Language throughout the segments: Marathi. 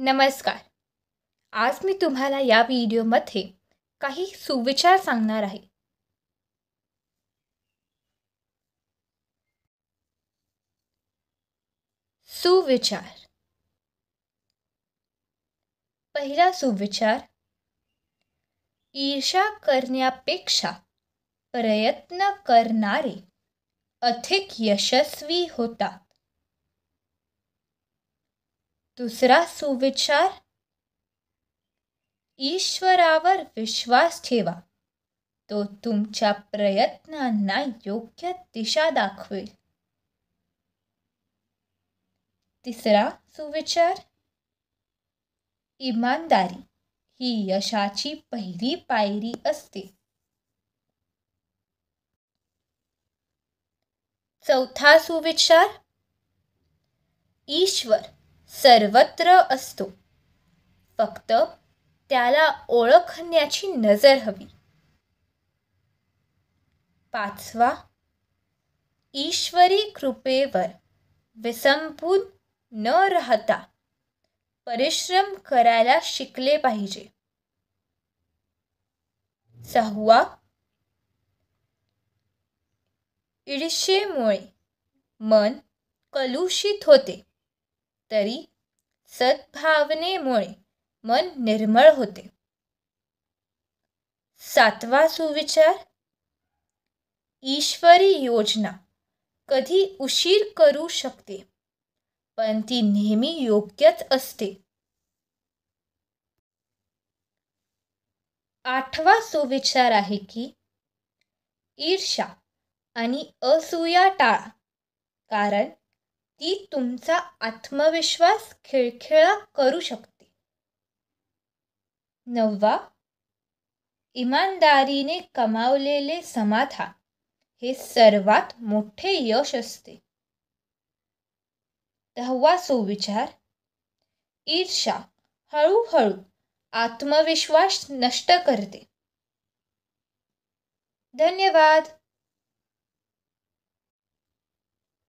नमस्कार. आज मी तुम्हाला या व्हिडिओमध्ये काही सुविचार सांगणार आहे. सुविचार. पहिला सुविचार, ईर्ष्या करण्यापेक्षा प्रयत्न करणारे अधिक यशस्वी होतात. दुसरा सुविचार, ईश्वरावर विश्वास ठेवा, तो तुमच्या प्रयत्नांना योग्य दिशा दाखवेल. तिसरा सुविचार, इमानदारी ही यशाची पहिली पायरी असते. चौथा सुविचार, ईश्वर सर्वत्र असतो, फक्त त्याला ओळखण्याची नजर हवी. पाचवा, ईश्वरी कृपेवर विसंबून न राहता परिश्रम करायला शिकले पाहिजे. सहावा, ईर्ष्येमुळे मन कलुषित होते, तरी सद्भावनेमुळे मन निर्मळ होते. सातवा सुविचार, ईश्वरी योजना कधी उशीर करू शकते, पण ती नेहमी योग्यच असते. आठवा सुविचार आहे की ईर्ष्या आणि असूया टाळा, कारण ती तुमचा आत्मविश्वास खिळखिळा करू शकते. नववा, इमानदारीने कमावलेले समाधान हे सर्वात मोठे यश असते. दहावा सुविचार, ईर्ष्या हळूहळू आत्मविश्वास नष्ट करते. धन्यवाद.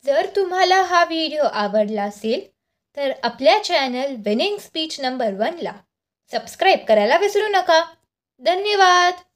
जर तुम्हाला हा व्हिडिओ आवडला असेल तर आपल्या चॅनल विनिंग स्पीच नंबर 1 ला सबस्क्राईब करायला विसरू नका. धन्यवाद.